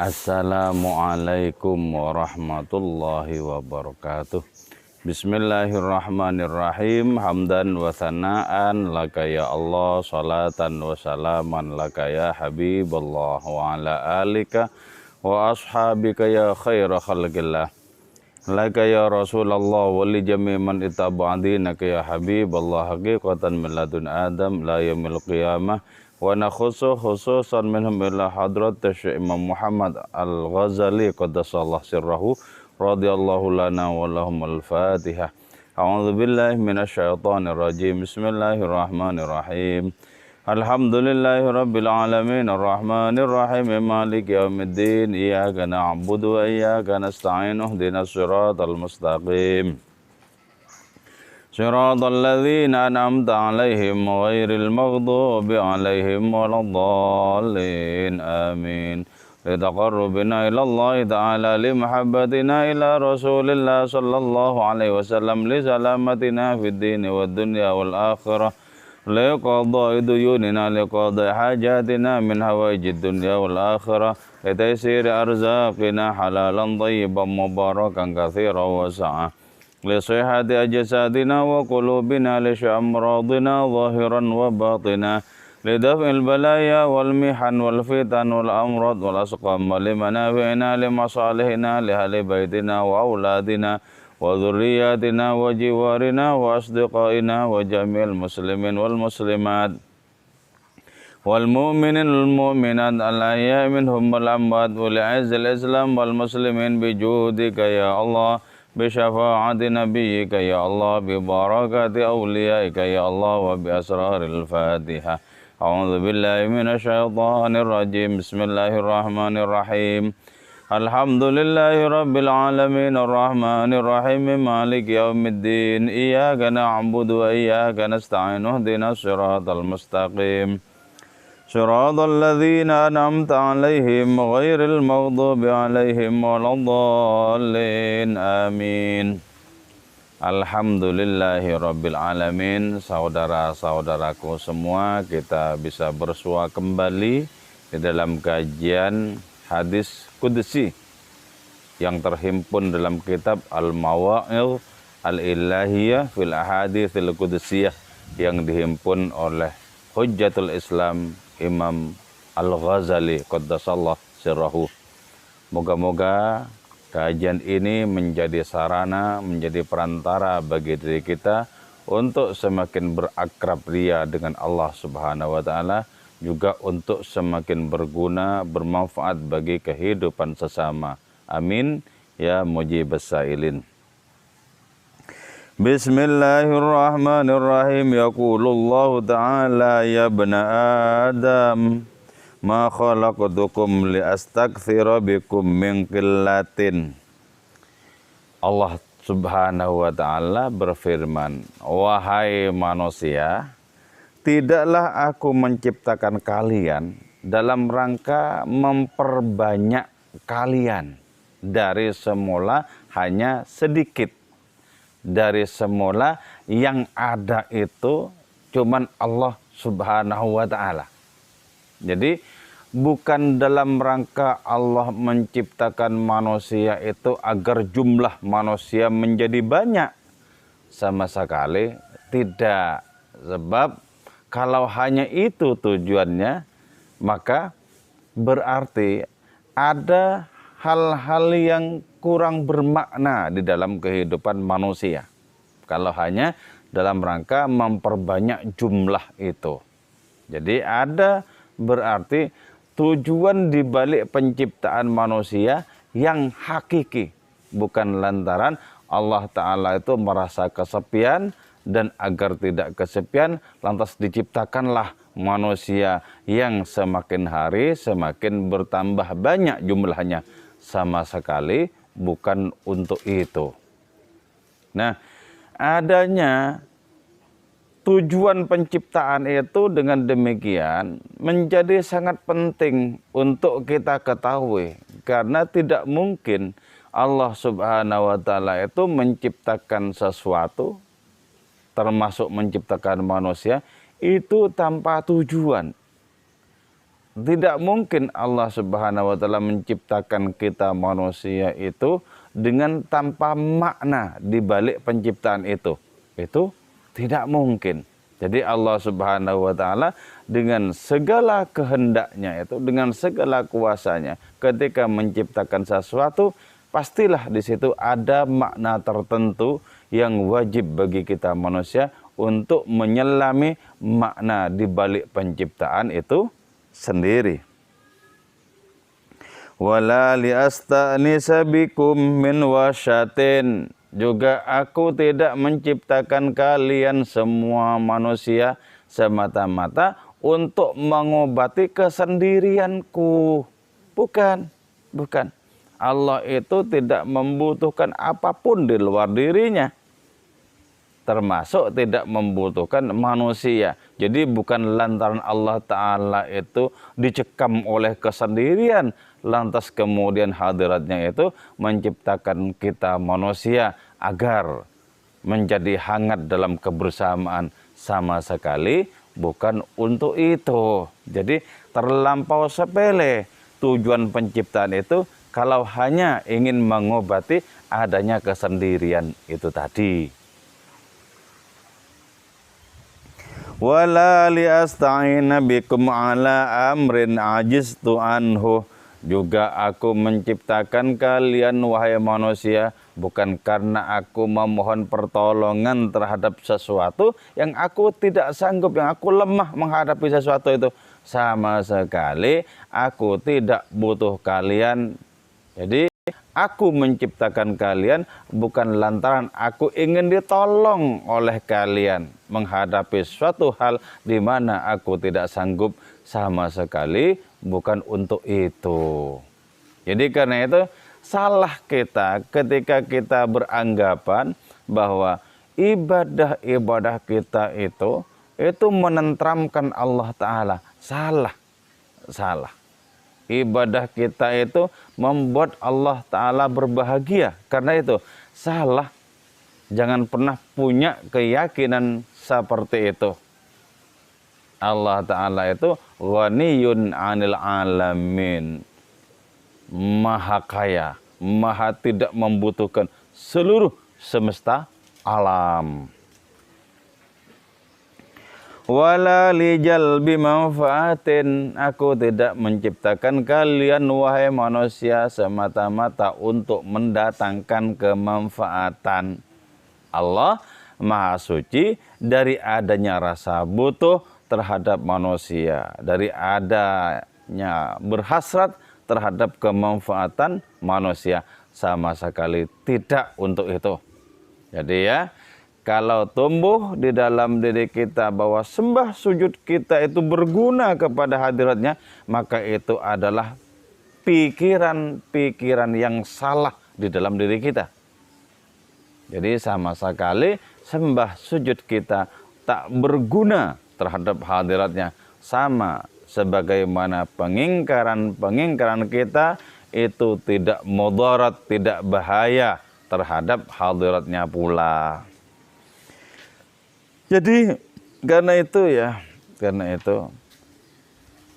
Assalamualaikum warahmatullahi wabarakatuh. Bismillahirrahmanirrahim. Hamdan wa thana'an laka ya Allah, salatan wa salaman laka ya Habiballah, wa ala alika wa ashabika ya khaira khalqillah, laka ya Rasulullah, wa li jami' man itaba'adinaka ya Habiballah, haqiqatan min ladun Adam la yaumil qiyamah. Wa nakhusu khususan minhum ila hadrat Syekh Imam Muhammad Al-Ghazali qaddasallahu sirrahu radhiyallahu lana wa lahum al-Fatihah. A'udzu billahi minasyaitonir rajim. Bismillahirrahmanirrahim. Alhamdulillahi rabbil alamin arrahmanir rahim maliki yaumiddin. Iyyaka na'budu wa iyyaka nasta'in. Ihdinas siratal mustaqim. Siratal ladzina an'amta 'alaihim ghairil maghdubi 'alaihim waladdallin. Amin. Litaqarrubina ila Allah ta'ala li mahabbatina ila Rasulillah sallallahu alaihi wasallam li salamatina fid dini wad dunya wal akhirah li qada'i duyunina li qada'i hajatina min hawaijid dunya wal akhirah li taysiri arzaqina halalan thayyiban mubarakan katsiran wasa'a li sihhati ajsadina wa qulubina li syamradina zahiran wa batina li daf'il balaya wal mihan wal fitan wal amrad wal asqam li manafi'ina li masalihina li ahli baitina wa auladina wa dhurriyyatina wa jiwarina wa asdiqaina wa jami'il muslimin wal muslimat wal mu'minin wal mu'minat al ahya'i minhum wal amwat wa li'izzil islam wal muslimin bi juhudika ya Allah, bi syafa'ati nabiyyika ya Allah, bi barakati awliyaika ya Allah, wa bi asraril Fatihah. A'udzu billahi minasyaitonir rajim. Bismillahirrahmanirrahim. Alhamdulillahi rabbil alamin arrahmanir rahim maliki yaumiddin. Iyyaka na'budu wa iyyaka nasta'in. Ihdinas siratal mustaqim. Siratal ladzina an'amta 'alaihim ghairil maghdubi 'alaihim waladdallin. Amin. Alhamdulillahi rabbil alamin. Saudara-saudaraku semua, kita bisa bersua kembali di dalam kajian hadis qudsi yang terhimpun dalam kitab Al-Mawa'idh Al-Ilahiyah fil Ahaditsil Qudsiyah yang dihimpun oleh Hujjatul Islam Imam Al-Ghazali qaddasallahu sirrahu. Moga-moga kajian ini menjadi sarana, menjadi perantara bagi diri kita untuk semakin berakrab ria dengan Allah Subhanahu wa taala, juga untuk semakin berguna, bermanfaat bagi kehidupan sesama. Amin ya mujibas sailin. Bismillahirrahmanirrahim. Yaqulullahu ta'ala ya ibna Adam ma khalaqtukum li astakthira bikum min qillatin. Allah Subhanahu wa ta'ala berfirman, wahai manusia, tidaklah aku menciptakan kalian dalam rangka memperbanyak kalian. Dari semula hanya sedikit. Dari semula yang ada itu cuman Allah Subhanahu wa ta'ala. Jadi bukan dalam rangka Allah menciptakan manusia itu agar jumlah manusia menjadi banyak. Sama sekali tidak. Sebab kalau hanya itu tujuannya, maka berarti ada hal-hal yang kurang bermakna di dalam kehidupan manusia. Kalau hanya dalam rangka memperbanyak jumlah itu. Jadi ada berarti tujuan dibalik penciptaan manusia yang hakiki. Bukan lantaran Allah Ta'ala itu merasa kesepian, dan agar tidak kesepian lantas diciptakanlah manusia yang semakin hari semakin bertambah banyak jumlahnya. Sama sekali bukan untuk itu. Nah, adanya tujuan penciptaan itu dengan demikian menjadi sangat penting untuk kita ketahui. Karena tidak mungkin Allah Subhanahu wa ta'ala itu menciptakan sesuatu, termasuk menciptakan manusia, itu tanpa tujuan. Tidak mungkin Allah Subhanahu wa taala menciptakan kita manusia itu dengan tanpa makna di balik penciptaan itu. Itu tidak mungkin. Jadi Allah Subhanahu wa taala dengan segala kehendaknya itu, dengan segala kuasanya ketika menciptakan sesuatu, pastilah di situ ada makna tertentu yang wajib bagi kita manusia untuk menyelami makna di balik penciptaan itu sendiri. Wala liasta'nisa bikum min wasyatin. Juga aku tidak menciptakan kalian semua manusia semata-mata untuk mengobati kesendirianku. Bukan. Allah itu tidak membutuhkan apapun di luar dirinya. Termasuk tidak membutuhkan manusia. Jadi bukan lantaran Allah Ta'ala itu dicekam oleh kesendirian, lantas kemudian hadiratnya itu menciptakan kita manusia agar menjadi hangat dalam kebersamaan, sama sekali bukan untuk itu. Jadi terlampau sepele tujuan penciptaan itu kalau hanya ingin mengobati adanya kesendirian itu tadi. Wala liasta'ina bikum ala amrin ajiztu anhu. Juga aku menciptakan kalian wahai manusia bukan karena aku memohon pertolongan terhadap sesuatu yang aku tidak sanggup, yang aku lemah menghadapi sesuatu itu. Sama sekali aku tidak butuh kalian. Jadi aku menciptakan kalian bukan lantaran aku ingin ditolong oleh kalian menghadapi suatu hal di mana aku tidak sanggup, sama sekali bukan untuk itu. Jadi karena itu salah kita ketika kita beranggapan bahwa ibadah-ibadah kita itu menenteramkan Allah Ta'ala. Salah. Ibadah kita itu membuat Allah Ta'ala berbahagia. Karena itu salah. Jangan pernah punya keyakinan seperti itu. Allah Ta'ala itu ghaniyun 'anil 'alamin. Maha kaya, maha tidak membutuhkan seluruh semesta alam. Wala lijalbi manfaatin. Aku tidak menciptakan kalian wahai manusia semata-mata untuk mendatangkan kemanfaatan. Allah Maha Suci dari adanya rasa butuh terhadap manusia, dari adanya berhasrat terhadap kemanfaatan manusia, sama sekali tidak untuk itu. Jadi ya, kalau tumbuh di dalam diri kita bahwa sembah sujud kita itu berguna kepada hadiratnya, maka itu adalah pikiran-pikiran yang salah di dalam diri kita. Jadi sama sekali sembah sujud kita tak berguna terhadap hadiratnya. Sama sebagaimana pengingkaran kita itu tidak mudarat, tidak bahaya terhadap hadiratnya pula. Jadi karena itu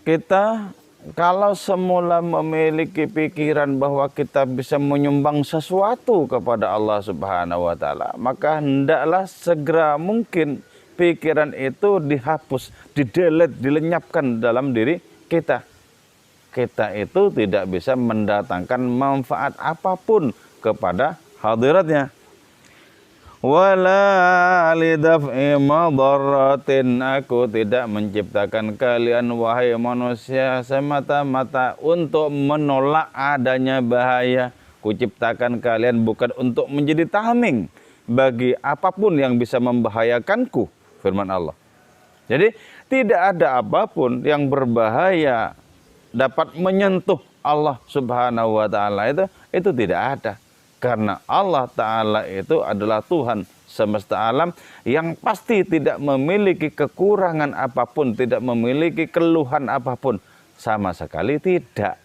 kita kalau semula memiliki pikiran bahwa kita bisa menyumbang sesuatu kepada Allah Subhanahu wa taala, maka hendaklah segera mungkin pikiran itu dihapus, didelete, dilenyapkan dalam diri kita. Kita itu tidak bisa mendatangkan manfaat apapun kepada hadiratnya. Wala lidaf'i madaratin. Aku tidak menciptakan kalian wahai manusia semata-mata untuk menolak adanya bahaya. Kuciptakan kalian bukan untuk menjadi tameng bagi apapun yang bisa membahayakanku, firman Allah. Jadi tidak ada apapun yang berbahaya dapat menyentuh Allah Subhanahu wa taala itu tidak ada. Karena Allah Ta'ala itu adalah Tuhan semesta alam yang pasti tidak memiliki kekurangan apapun, tidak memiliki keluhan apapun. Sama sekali tidak.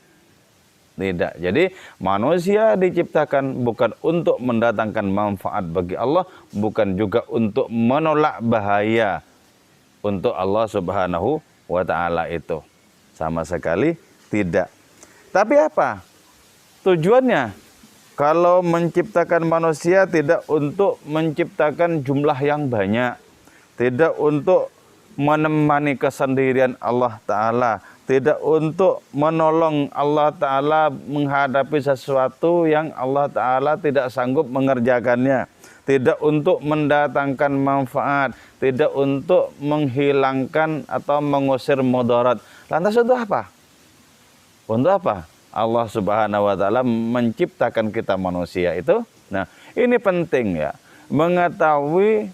Jadi manusia diciptakan bukan untuk mendatangkan manfaat bagi Allah, bukan juga untuk menolak bahaya untuk Allah Subhanahu wa Ta'ala itu. Sama sekali tidak. Tapi apa tujuannya? Kalau menciptakan manusia tidak untuk menciptakan jumlah yang banyak, tidak untuk menemani kesendirian Allah Ta'ala, tidak untuk menolong Allah Ta'ala menghadapi sesuatu yang Allah Ta'ala tidak sanggup mengerjakannya, tidak untuk mendatangkan manfaat, tidak untuk menghilangkan atau mengusir mudarat. Lantas untuk apa? Untuk apa Allah Subhanahu wa Ta'ala menciptakan kita manusia itu? Nah, ini penting ya, mengetahui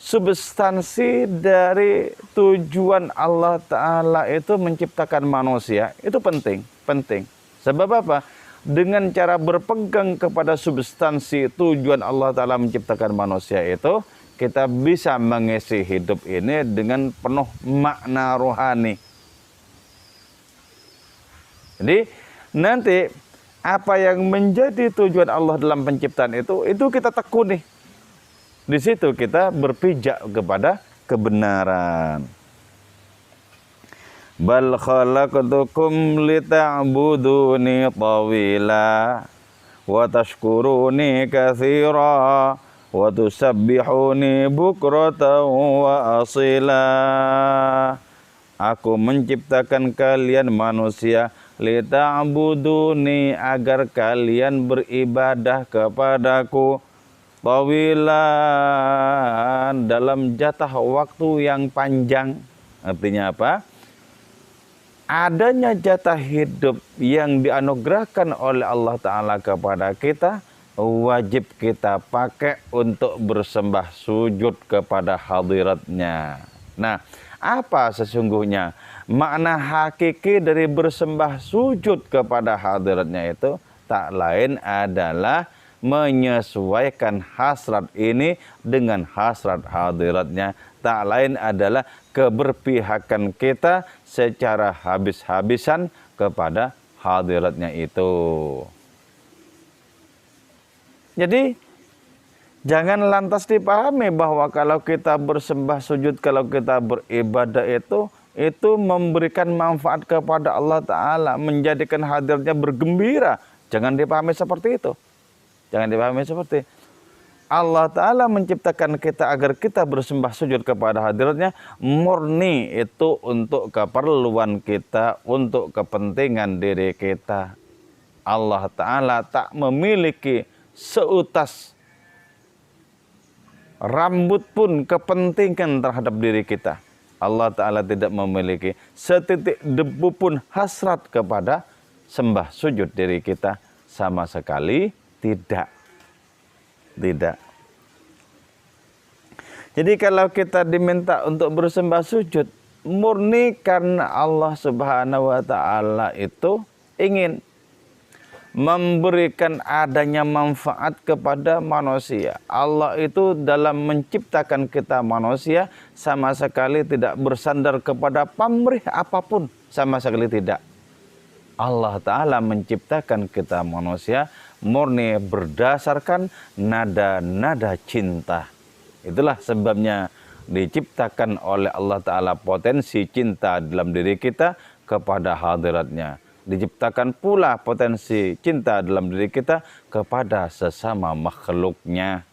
substansi dari tujuan Allah Ta'ala itu menciptakan manusia. Itu penting. Sebab apa? Dengan cara berpegang kepada substansi tujuan Allah Ta'ala menciptakan manusia itu, kita bisa mengisi hidup ini dengan penuh makna rohani. Jadi nanti apa yang menjadi tujuan Allah dalam penciptaan itu kita tekuni. Di situ kita berpijak kepada kebenaran. Bal khalaqtukum lita'buduni tawila wa tashkuruni katsira wa tusabbihuni bukratan wa asila. Aku menciptakan kalian manusia lita'buduni, agar kalian beribadah kepadaku tawilan, dalam jatah waktu yang panjang. Artinya apa? Adanya jatah hidup yang dianugerahkan oleh Allah Ta'ala kepada kita, wajib kita pakai untuk bersembah sujud kepada hadiratnya. Nah, apa sesungguhnya makna hakiki dari bersembah sujud kepada hadiratnya itu? Tak lain adalah menyesuaikan hasrat ini dengan hasrat hadiratnya. Tak lain adalah keberpihakan kita secara habis-habisan kepada hadiratnya itu. Jadi jangan lantas dipahami bahwa kalau kita bersembah sujud, kalau kita beribadah itu memberikan manfaat kepada Allah Ta'ala, menjadikan hadiratnya bergembira. Jangan dipahami seperti itu. Jangan dipahami seperti Allah Ta'ala menciptakan kita agar kita bersembah sujud kepada hadiratnya murni itu untuk keperluan kita, untuk kepentingan diri kita. Allah Ta'ala tak memiliki seutas rambut pun kepentingan terhadap diri kita. Allah Ta'ala tidak memiliki setitik debu pun hasrat kepada sembah sujud diri kita. Sama sekali tidak. Jadi kalau kita diminta untuk bersembah sujud, murni karena Allah Subhanahu wa Ta'ala itu ingin memberikan adanya manfaat kepada manusia. Allah itu dalam menciptakan kita manusia sama sekali tidak bersandar kepada pamrih apapun, sama sekali tidak. Allah Ta'ala menciptakan kita manusia murni berdasarkan nada-nada cinta. Itulah sebabnya diciptakan oleh Allah Ta'ala potensi cinta dalam diri kita kepada hadiratnya. Diciptakan pula potensi cinta dalam diri kita kepada sesama makhluknya.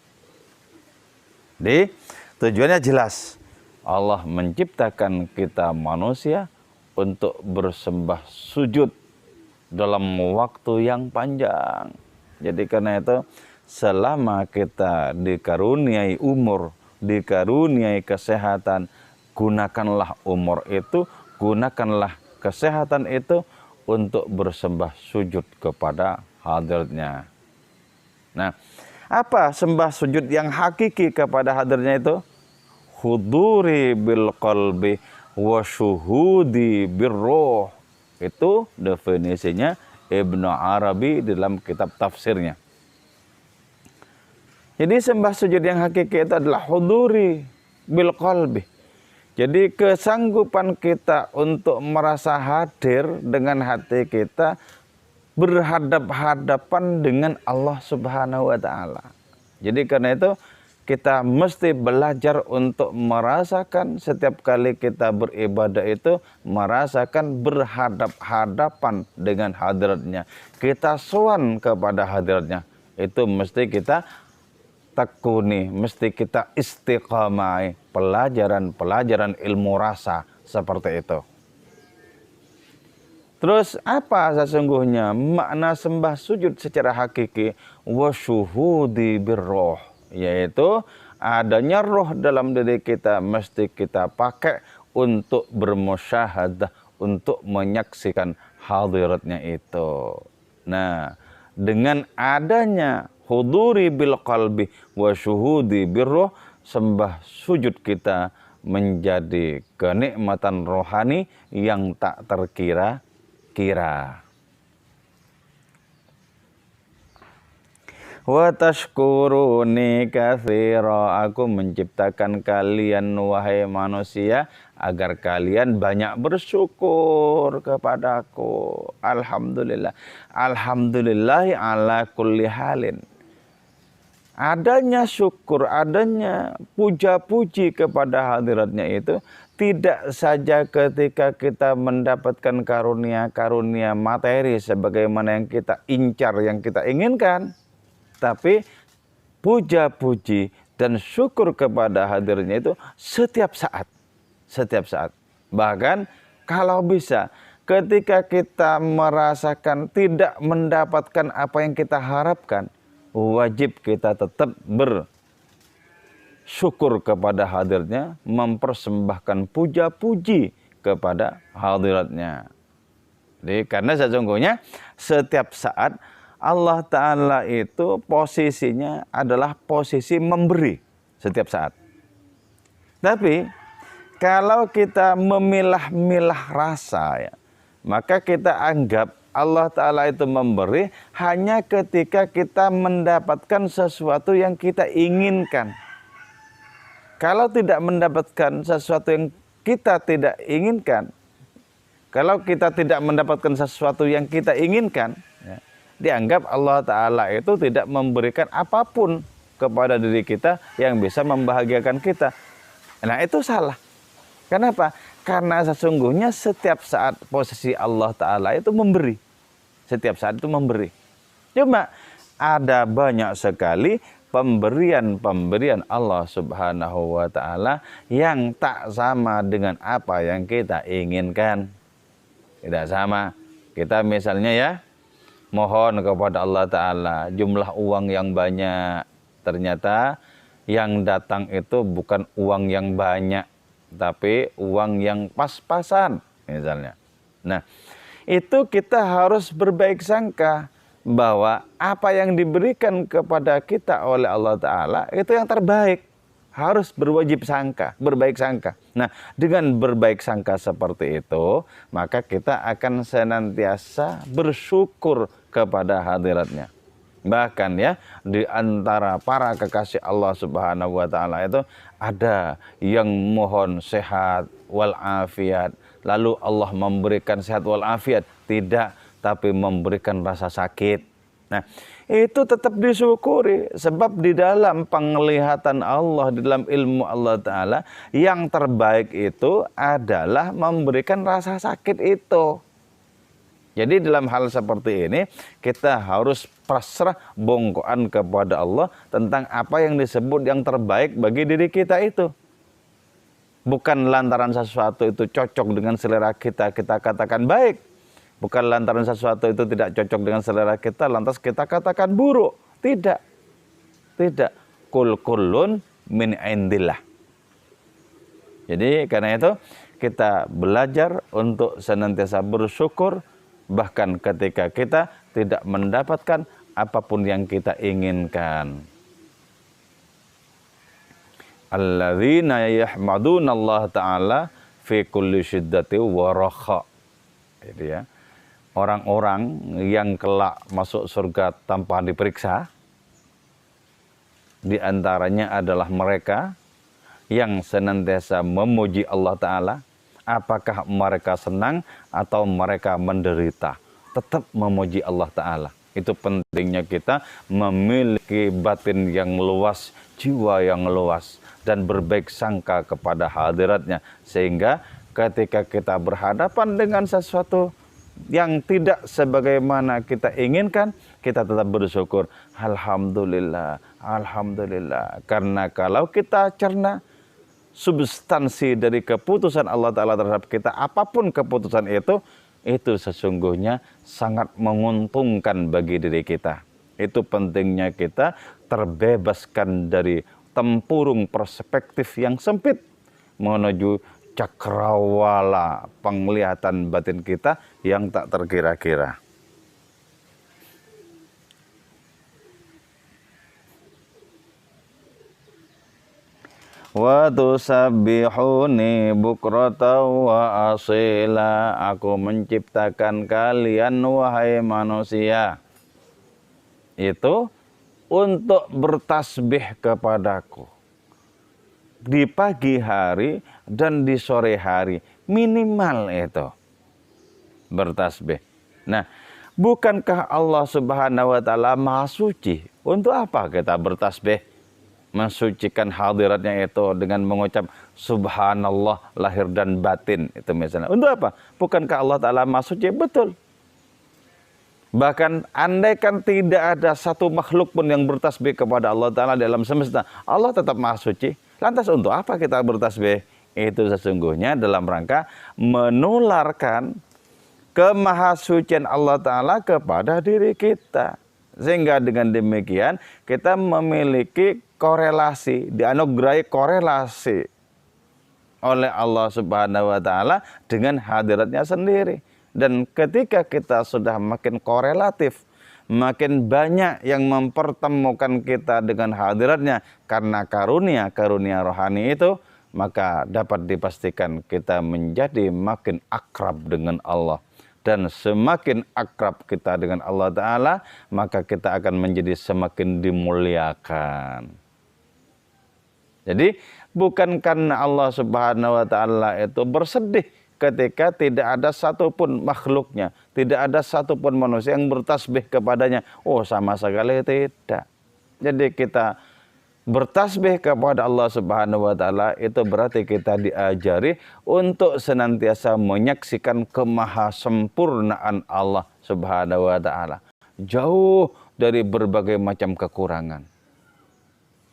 Jadi tujuannya jelas. Allah menciptakan kita manusia untuk bersembah sujud dalam waktu yang panjang. Jadi karena itu selama kita dikaruniai umur, dikaruniai kesehatan, gunakanlah umur itu, gunakanlah kesehatan itu untuk bersembah sujud kepada hadiratnya. Nah, apa sembah sujud yang hakiki kepada hadiratnya itu? Huduri bil qalbi wa syuhudi bir ruh. Itu definisinya Ibnu Arabi dalam kitab tafsirnya. Jadi sembah sujud yang hakiki itu adalah huduri bil qalbi. Jadi kesanggupan kita untuk merasa hadir dengan hati kita berhadap-hadapan dengan Allah Subhanahu wa Ta'ala. Jadi karena itu kita mesti belajar untuk merasakan setiap kali kita beribadah itu, merasakan berhadap-hadapan dengan hadiratnya. Kita sowan kepada hadiratnya. Itu mesti kita tekuni, mesti kita istiqamai pelajaran-pelajaran ilmu rasa seperti itu. Terus apa sesungguhnya makna sembah sujud secara hakiki? Wasyuhudi birroh, yaitu adanya roh dalam diri kita mesti kita pakai untuk bermusyahadah, untuk menyaksikan hadiratnya itu. Nah, dengan adanya huduri bil qalbi wa syuhudi birroh, sembah sujud kita menjadi kenikmatan rohani yang tak terkira-kira. Wa tashkuruni katsira, aku menciptakan kalian wahai manusia agar kalian banyak bersyukur kepadaku. Alhamdulillah. Alhamdulillah ala kulli halin. Adanya syukur, adanya puja-puji kepada hadiratnya itu tidak saja ketika kita mendapatkan karunia-karunia materi sebagaimana yang kita incar, yang kita inginkan, tapi puja-puji dan syukur kepada hadirnya itu setiap saat. Setiap saat. Bahkan kalau bisa ketika kita merasakan tidak mendapatkan apa yang kita harapkan, wajib kita tetap bersyukur kepada hadirnya, mempersembahkan puja-puji kepada hadiratnya. Jadi karena sesungguhnya setiap saat Allah Ta'ala itu posisinya adalah posisi memberi setiap saat. Tapi kalau kita memilah-milah rasa, ya, maka kita anggap Allah Ta'ala itu memberi hanya ketika kita mendapatkan sesuatu yang kita inginkan. Kalau tidak mendapatkan sesuatu yang kita tidak inginkan, kalau kita tidak mendapatkan sesuatu yang kita inginkan, ya, dianggap Allah Ta'ala itu tidak memberikan apapun kepada diri kita yang bisa membahagiakan kita. Nah, itu salah. Kenapa? Karena sesungguhnya setiap saat posisi Allah Ta'ala itu memberi. Setiap saat itu memberi. Cuma ada banyak sekali pemberian-pemberian Allah Subhanahu wa Ta'ala yang tak sama dengan apa yang kita inginkan. Tidak sama. Kita misalnya ya, mohon kepada Allah Ta'ala jumlah uang yang banyak. Ternyata yang datang itu bukan uang yang banyak, tapi uang yang pas-pasan misalnya. Nah, itu kita harus berbaik sangka bahwa apa yang diberikan kepada kita oleh Allah Ta'ala itu yang terbaik. Harus berwajib sangka, berbaik sangka. Nah, dengan berbaik sangka seperti itu, maka kita akan senantiasa bersyukur kepada hadiratnya. Bahkan ya, di antara para kekasih Allah Subhanahu wa Ta'ala itu ada yang mohon sehat walafiat, lalu Allah memberikan sehat walafiat, tidak, tapi memberikan rasa sakit. Nah, itu tetap disyukuri, sebab di dalam penglihatan Allah, di dalam ilmu Allah Ta'ala, yang terbaik itu adalah memberikan rasa sakit itu. Jadi dalam hal seperti ini kita harus pasrah bongkoan kepada Allah tentang apa yang disebut yang terbaik bagi diri kita itu. Bukan lantaran sesuatu itu cocok dengan selera kita, kita katakan baik. Bukan lantaran sesuatu itu tidak cocok dengan selera kita, lantas kita katakan buruk. Tidak. Tidak. Kullun min indillah. Jadi karena itu kita belajar untuk senantiasa bersyukur, bahkan ketika kita tidak mendapatkan apapun yang kita inginkan. Alladzina yahmaduna Allah Ta'ala fi kulli syiddati wa rakha. Jadi ya, orang-orang yang kelak masuk surga tanpa diperiksa, di antaranya adalah mereka yang senantiasa memuji Allah Ta'ala. Apakah mereka senang atau mereka menderita, tetap memuji Allah Ta'ala. Itu pentingnya kita memiliki batin yang luas, jiwa yang luas, dan berbaik sangka kepada hadiratnya. Sehingga ketika kita berhadapan dengan sesuatu yang tidak sebagaimana kita inginkan, kita tetap bersyukur. Alhamdulillah, Alhamdulillah. Karena kalau kita cerna substansi dari keputusan Allah Ta'ala terhadap kita, apapun keputusan itu sesungguhnya sangat menguntungkan bagi diri kita. Itu pentingnya kita terbebaskan dari tempurung perspektif yang sempit menuju cakrawala penglihatan batin kita yang tak terkira-kira. Wa tusabbihuni bukrata wa asila. Aku menciptakan kalian wahai manusia itu untuk bertasbih kepadaku di pagi hari dan di sore hari, minimal itu bertasbih. Nah, bukankah Allah Subhanahu wa taala Maha Suci? Untuk apa kita bertasbih? Mensucikan hadiratnya itu dengan mengucap subhanallah lahir dan batin itu misalnya. Untuk apa? Bukankah Allah Ta'ala Maha Suci? Betul. Bahkan andaikan tidak ada satu makhluk pun yang bertasbih kepada Allah Ta'ala dalam semesta, Allah tetap Maha Suci. Lantas untuk apa kita bertasbih? Itu sesungguhnya dalam rangka menularkan kemahasucian Allah Ta'ala kepada diri kita. Sehingga dengan demikian kita memiliki korelasi, dianugerahi korelasi oleh Allah Subhanahu wa taala dengan hadiratnya sendiri. Dan ketika kita sudah makin korelatif, makin banyak yang mempertemukan kita dengan hadiratnya karena karunia rohani itu, maka dapat dipastikan kita menjadi makin akrab dengan Allah. Dan semakin akrab kita dengan Allah Ta'ala, maka kita akan menjadi semakin dimuliakan. Jadi bukan karena Allah Subhanahu wa taala itu bersedih ketika tidak ada satupun makhluknya, tidak ada satupun manusia yang bertasbih kepadanya. Oh, sama sekali tidak. Jadi kita bertasbih kepada Allah Subhanahu wa taala itu berarti kita diajari untuk senantiasa menyaksikan kemahasempurnaan Allah Subhanahu wa taala, jauh dari berbagai macam kekurangan.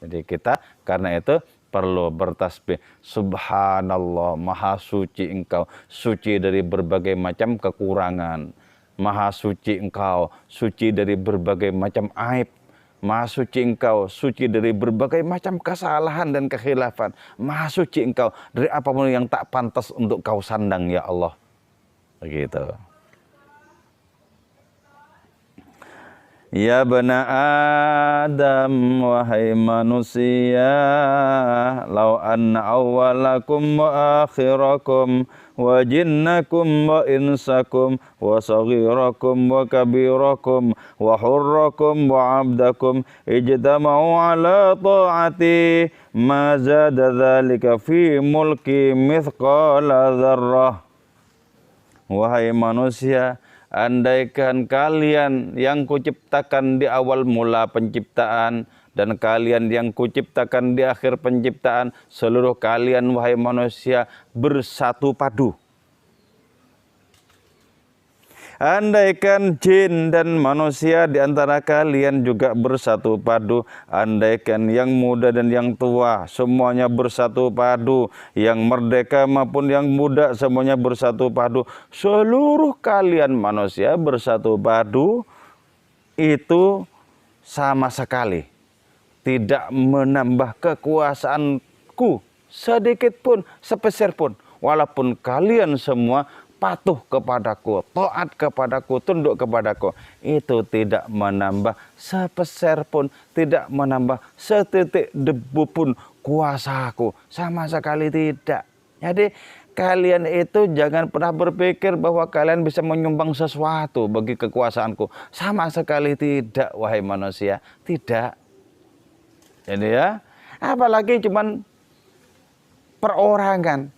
Jadi kita karena itu perlu bertasbih. Subhanallah, Maha Suci Engkau, suci dari berbagai macam kekurangan. Maha Suci Engkau, suci dari berbagai macam aib. Maha Suci Engkau, suci dari berbagai macam kesalahan dan kekhilafan. Maha Suci Engkau dari apapun yang tak pantas untuk Kau sandang, ya Allah. Begitu. Ya bana Adam, wahai manusia, lau anna awwalakum wa akhirakum wa jinnakum wa insakum wa saghirakum wa kabirakum wa hurrakum wa abdakum ijtama'u ala ta'ati ma zada dhalika fi mulki mithqala dzarrah. Wahai manusia, andaikan kalian yang kuciptakan di awal mula penciptaan dan kalian yang kuciptakan di akhir penciptaan, seluruh kalian wahai manusia bersatu padu. Andaikan jin dan manusia di antara kalian juga bersatu padu, andaikan yang muda dan yang tua semuanya bersatu padu, yang merdeka maupun yang muda semuanya bersatu padu, seluruh kalian manusia bersatu padu, itu sama sekali tidak menambah kekuasaanku sedikit pun, sepeser pun, walaupun kalian semua patuh kepadaku, taat kepadaku, tunduk kepadaku, itu tidak menambah sepeser pun, tidak menambah setitik debu pun kuasaku, sama sekali tidak. Jadi kalian itu jangan pernah berpikir bahwa kalian bisa menyumbang sesuatu bagi kekuasaanku, sama sekali tidak, wahai manusia, tidak. Jadi ya, apalagi cuman perorangan.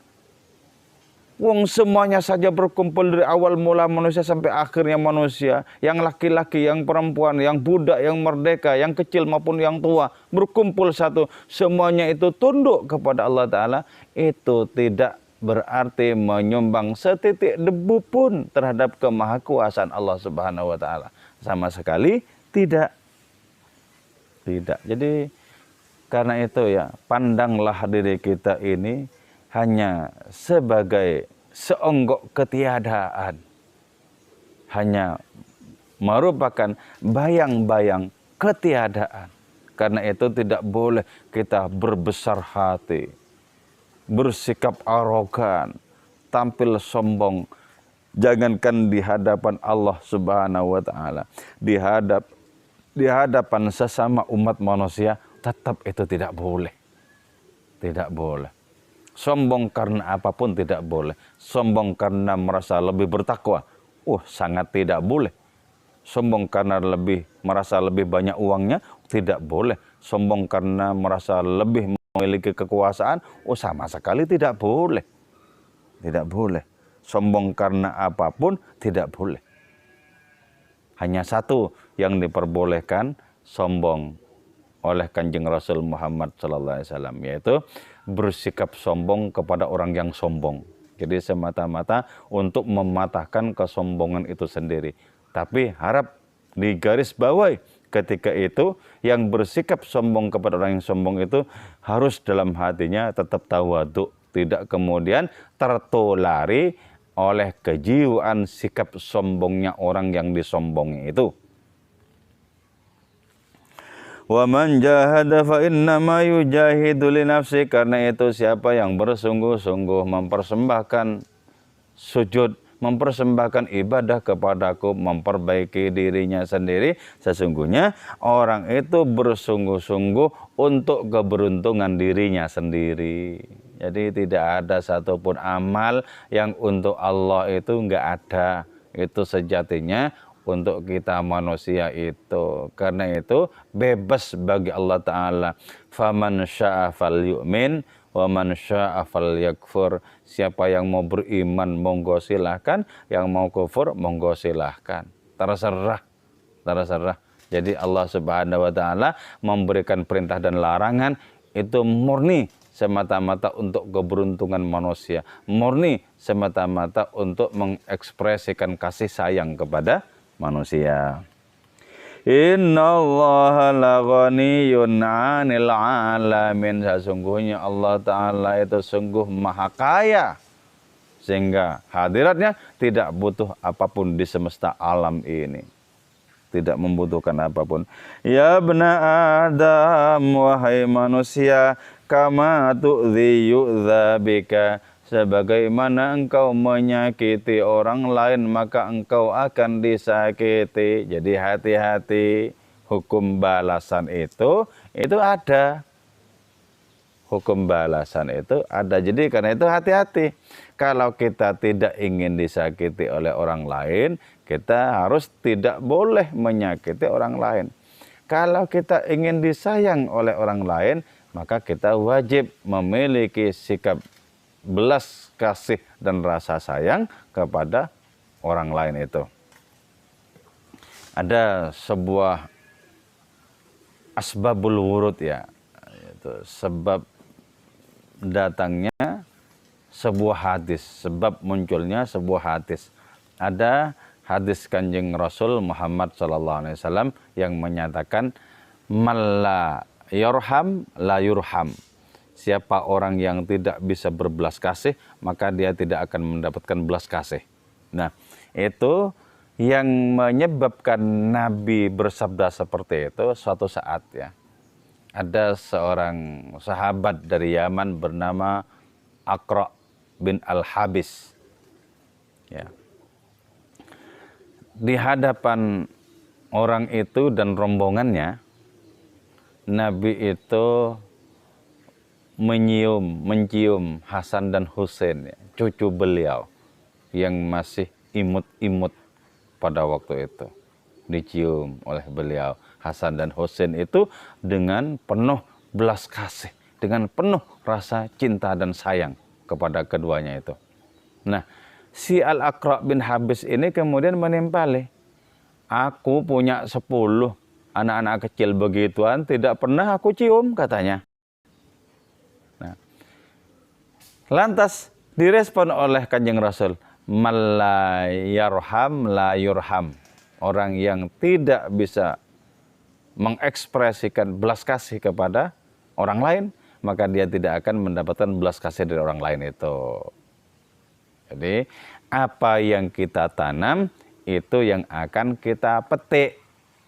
Wong semuanya saja berkumpul dari awal mula manusia sampai akhirnya manusia. Yang laki-laki, yang perempuan, yang budak, yang merdeka, yang kecil maupun yang tua. Berkumpul satu. Semuanya itu tunduk kepada Allah Ta'ala. Itu tidak berarti menyumbang setitik debu pun terhadap kemahakuasaan Allah Subhanahu wa Ta'ala. Sama sekali tidak. Tidak. Jadi karena itu ya, pandanglah diri kita ini hanya sebagai seonggok ketiadaan. Hanya merupakan bayang-bayang ketiadaan. Karena itu tidak boleh kita berbesar hati, bersikap arogan, tampil sombong. Jangankan di hadapan Allah Subhanahu wa Ta'ala, di hadapan sesama umat manusia, tetap itu tidak boleh. Tidak boleh. Sombong karena apapun tidak boleh. Sombong karena merasa lebih bertakwa, sangat tidak boleh. Sombong karena merasa lebih banyak uangnya, tidak boleh. Sombong karena merasa lebih memiliki kekuasaan, sama sekali tidak boleh. Tidak boleh. Sombong karena apapun tidak boleh. Hanya satu yang diperbolehkan, sombong oleh Kanjeng Rasul Muhammad SAW, yaitu bersikap sombong kepada orang yang sombong. Jadi semata-mata untuk mematahkan kesombongan itu sendiri. Tapi harap digarisbawahi ketika itu yang bersikap sombong kepada orang yang sombong itu harus dalam hatinya tetap tawadhu, tidak kemudian tertulari oleh kejiwaan sikap sombongnya orang yang disombongi itu. Wa man jahada fa innama yujahidu li nafsi, karena itu siapa yang bersungguh-sungguh mempersembahkan sujud, mempersembahkan ibadah kepadaku, memperbaiki dirinya sendiri, sesungguhnya orang itu bersungguh-sungguh untuk keberuntungan dirinya sendiri. Jadi tidak ada satupun amal yang untuk Allah itu enggak ada. Itu sejatinya untuk kita manusia itu. Karena itu bebas bagi Allah Ta'ala. Faman sya'a falyu'min wa man sya'a falyakfur. Siapa yang mau beriman monggo silahkan, yang mau kufur monggo silahkan. Terserah. Terserah. Jadi Allah Subhanahu wa Ta'ala memberikan perintah dan larangan itu murni semata-mata untuk keberuntungan manusia. Murni semata-mata untuk mengekspresikan kasih sayang kepada manusia. Innallaha laghaniyun 'anil 'alamin. Sesungguhnya Allah Ta'ala itu sungguh maha kaya, sehingga hadiratnya tidak butuh apapun di semesta alam ini. Tidak membutuhkan apapun. Ya bena Adam, wahai manusia, kama tu'dhi yu'dha bika. Sebagaimana engkau menyakiti orang lain, maka engkau akan disakiti. Jadi hati-hati, hukum balasan itu ada. Hukum balasan itu ada. Jadi karena itu hati-hati. Kalau kita tidak ingin disakiti oleh orang lain, kita harus tidak boleh menyakiti orang lain. Kalau kita ingin disayang oleh orang lain, maka kita wajib memiliki sikap belas kasih dan rasa sayang kepada orang lain itu. Ada sebuah asbabul wurud ya, itu sebab datangnya sebuah hadis, sebab munculnya sebuah hadis. Ada hadis Kanjeng Rasul Muhammad SAW yang menyatakan malla yarham la yurham. Siapa orang yang tidak bisa berbelas kasih, maka dia tidak akan mendapatkan belas kasih. Nah, itu yang menyebabkan Nabi bersabda seperti itu suatu saat ya. Ada seorang sahabat dari Yaman bernama Aqra bin Al-Habis. Ya. Di hadapan orang itu dan rombongannya, Nabi itu mencium Hasan dan Husain, cucu beliau yang masih imut-imut pada waktu itu. Dicium oleh beliau. Hasan dan Husain itu dengan penuh belas kasih, dengan penuh rasa cinta dan sayang kepada keduanya itu. Nah, si Al-Aqra' bin Habis ini kemudian menimpali, aku punya 10 anak-anak kecil begituan, tidak pernah aku cium, katanya. Nah, lantas direspon oleh Kanjeng Rasul, "Man la yarham la yurham." Orang yang tidak bisa mengekspresikan belas kasih kepada orang lain, maka dia tidak akan mendapatkan belas kasih dari orang lain itu. Jadi apa yang kita tanam itu yang akan kita petik.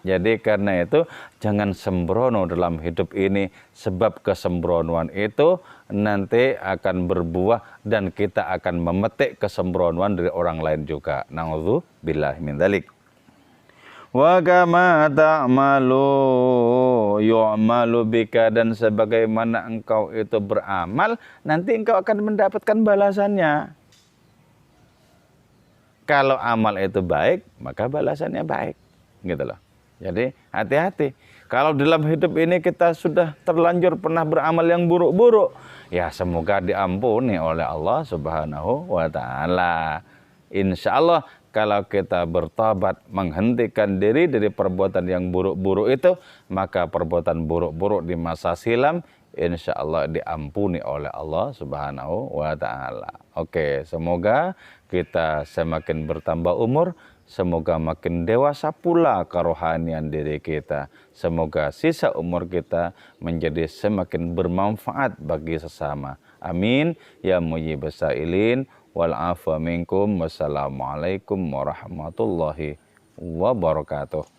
Jadi karena itu jangan sembrono dalam hidup ini, sebab kesembronoan itu nanti akan berbuah dan kita akan memetik kesembronoan dari orang lain juga. Na'udzubillahi min dzalik. Wa kama ta'malu yu'malu bika, dan sebagaimana engkau itu beramal, nanti engkau akan mendapatkan balasannya. Kalau amal itu baik, maka balasannya baik, gitu loh. Jadi hati-hati. Kalau dalam hidup ini kita sudah terlanjur pernah beramal yang buruk-buruk, ya semoga diampuni oleh Allah Subhanahu wa Ta'ala. Insya Allah kalau kita bertobat, menghentikan diri dari perbuatan yang buruk-buruk itu, maka perbuatan buruk-buruk di masa silam insya Allah diampuni oleh Allah Subhanahu wa Ta'ala. Oke, semoga kita semakin bertambah umur, semoga makin dewasa pula kerohanian diri kita. Semoga sisa umur kita menjadi semakin bermanfaat bagi sesama. Amin ya mujibas sa'ilin. Wal afa minkum. Wassalamualaikum warahmatullahi wabarakatuh.